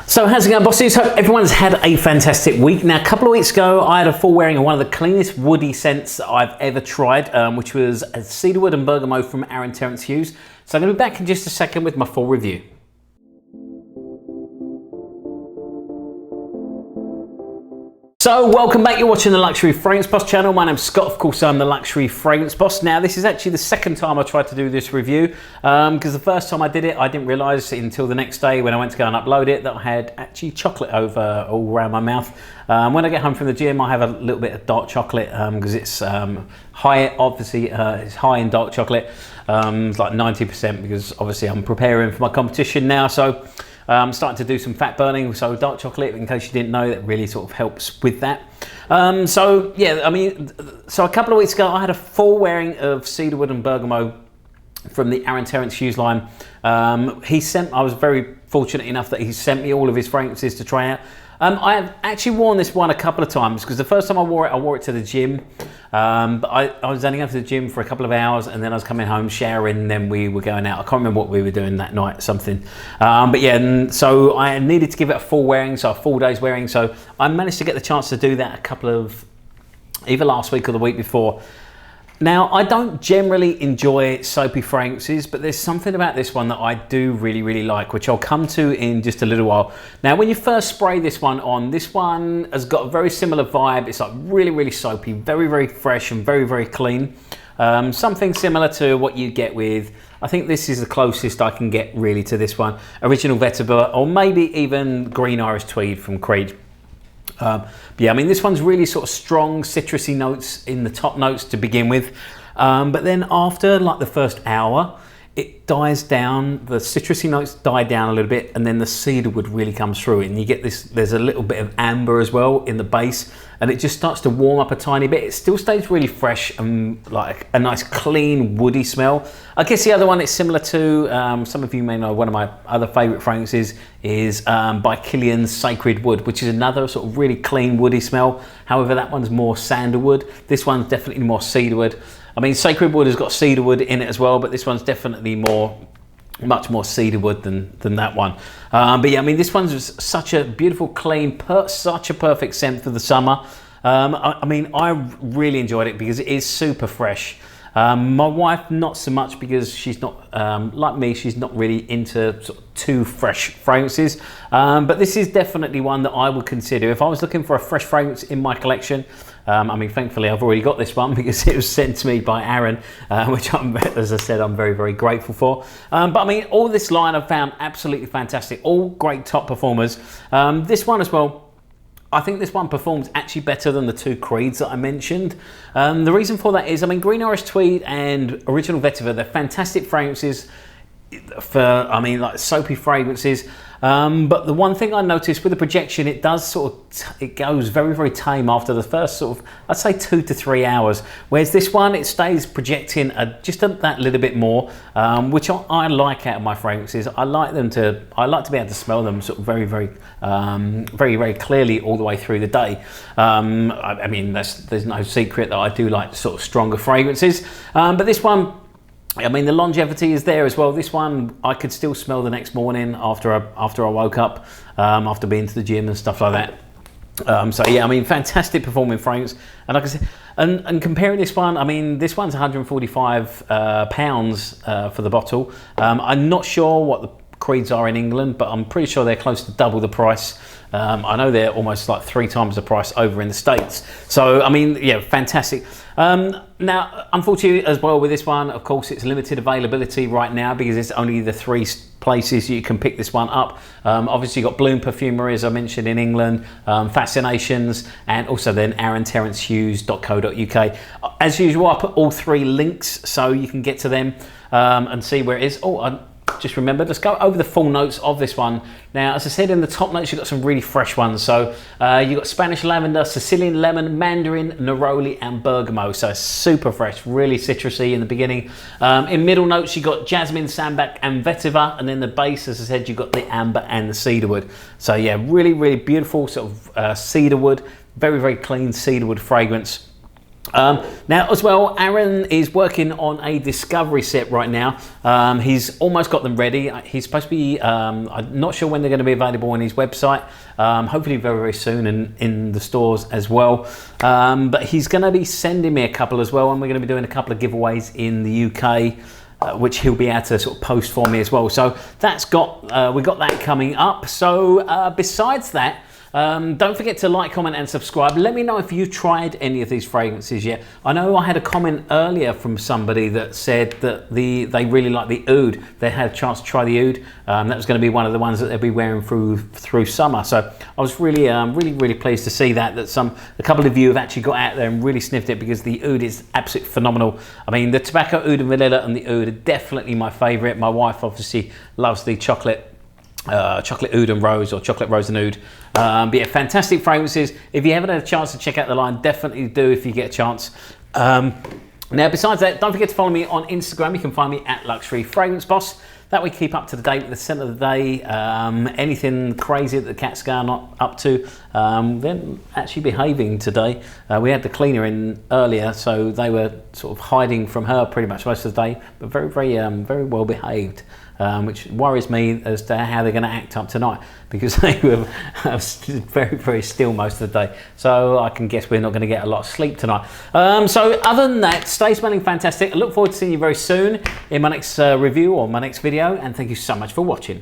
So how's it going, bosses? Hope everyone's had a fantastic week. Now, a couple of weeks ago, I had a full wearing of one of the cleanest woody scents that I've ever tried, which was a Cedarwood and Bergamot from Aaron Terence Hughes. So I'm going to be back in just a second with my full review. So welcome back, you're watching the Luxury Fragrance Boss channel. My name's Scott, of course I'm the Luxury Fragrance Boss. Now this is actually the second time I tried to do this review because the first time I did it I didn't realise until the next day when I went to go and upload it that I had actually chocolate over all around my mouth. When I get home from the gym I have a little bit of dark chocolate because it's high, obviously it's high in dark chocolate. It's like 90% because obviously I'm preparing for my competition now, so I'm starting to do some fat burning, so dark chocolate, in case you didn't know, that really sort of helps with that. So yeah, I mean, so a couple of weeks ago I had a full wearing of Cedarwood and Bergamot from the Aaron Terence Hughes line. I was very fortunate enough that he sent me all of his fragrances to try out. I have actually worn this one a couple of times because the first time I wore it to the gym. But I was only going to the gym for a couple of hours and then I was coming home showering and then we were going out. I can't remember what we were doing that night, something. But yeah, and so I needed to give it a full wearing, so a full day's wearing. So I managed to get the chance to do that a couple of, either last week or the week before. Now, I don't generally enjoy soapy fragrances, but there's something about this one that I do really like, which I'll come to in just a little while. Now, when you first spray this one on, this one has got a very similar vibe. It's like really soapy, very fresh and very clean. Something similar to what you get with, I think this is the closest I can get really to this one, Original Vetiver, or maybe even Green Irish Tweed from Creed. Yeah, I mean, this one's really sort of strong citrusy notes in the top notes to begin with, but then after like the first hour it dies down, the citrusy notes die down a little bit, and then the cedarwood really comes through and you get this, there's a little bit of amber as well in the base, and it just starts to warm up a tiny bit. It still stays really fresh and like a nice clean woody smell. I guess the other one it's similar to, some of you may know, one of my other favourite fragrances is by Killian's Sacred Wood, which is another sort of really clean woody smell. However, that one's more sandalwood. This one's definitely more cedarwood. I mean, Sacred Wood has got cedarwood in it as well, but this one's definitely much more cedarwood than that one. But yeah, I mean, this one's such a beautiful, clean, such a perfect scent for the summer. I mean, I really enjoyed it because it is super fresh. My wife, not so much, because she's not, like me, she's not really into sort of too fresh fragrances. But this is definitely one that I would consider. If I was looking for a fresh fragrance in my collection, I mean, thankfully I've already got this one because it was sent to me by Aaron, which as I said, I'm very grateful for. But I mean, all this line I've found absolutely fantastic, all great top performers. This one as well, I think this one performs actually better than the two Creeds that I mentioned. The reason for that is, I mean, Green Irish Tweed and Original Vetiver, they're fantastic fragrances for, I mean, like soapy fragrances. But the one thing I noticed with the projection, it does sort of, it goes very tame after the first sort of, I'd say 2 to 3 hours. Whereas this one, it stays projecting just that little bit more, which I like out of my fragrances. I like to be able to smell them sort of very clearly all the way through the day. I mean, there's no secret that I do like sort of stronger fragrances. But this one, I mean, the longevity is there as well. This one I could still smell the next morning after I woke up, after being to the gym and stuff like that. So yeah, I mean, fantastic performing fragrance. And like I said, and comparing this one, I mean, this one's 145 pounds for the bottle. I'm not sure what the Creeds are in England, but I'm pretty sure they're close to double the price. I know they're almost like 3 times the price over in the States. So, I mean, yeah, fantastic. Now, unfortunately as well with this one, of course, it's limited availability right now because it's only the 3 places you can pick this one up. Obviously, you've got Bloom Perfumery, as I mentioned, in England, Fascinations, and also then aaronterencehughes.co.uk. As usual, I put all 3 links so you can get to them and see where it is. Oh, just remember, let's go over the full notes of this one. Now, as I said, in the top notes, you've got some really fresh ones. So you've got Spanish Lavender, Sicilian Lemon, Mandarin, Neroli, and Bergamot. So super fresh, really citrusy in the beginning. In middle notes, you've got Jasmine, Sanbac, and Vetiver. And then the base, as I said, you've got the Amber and the Cedarwood. So yeah, really beautiful sort of cedarwood, very clean cedarwood fragrance. Now as well, Aaron is working on a discovery set right now. He's almost got them ready. He's supposed to be, I'm not sure when they're going to be available on his website, hopefully very, very soon and in the stores as well. But he's going to be sending me a couple as well, and we're going to be doing a couple of giveaways in the UK, which he'll be able to sort of post for me as well. So that's got, we got that coming up. So besides that, don't forget to like, comment and subscribe. Let me know if you've tried any of these fragrances yet. I know I had a comment earlier from somebody that said that they really like the oud. They had a chance to try the oud. That was going to be one of the ones that they'll be wearing through summer. So I was really, really pleased to see that a couple of you have actually got out there and really sniffed it, because the oud is absolutely phenomenal. I mean, the tobacco oud and vanilla and the oud are definitely my favourite. My wife obviously loves the chocolate oud and rose, or chocolate rose and oud. But yeah, fantastic fragrances. If you haven't had a chance to check out the line, definitely do if you get a chance. Now besides that, don't forget to follow me on Instagram. You can find me at Luxury Fragrance Boss. That we keep up to date with the scent of the day, anything crazy that the cat's going up to. They're actually behaving today. We had the cleaner in earlier, so they were sort of hiding from her pretty much most of the day, but very, very well behaved. Which worries me as to how they're going to act up tonight, because they were very, very still most of the day. So I can guess we're not going to get a lot of sleep tonight. So other than that, stay smelling fantastic. I look forward to seeing you very soon in my next review or my next video, and thank you so much for watching.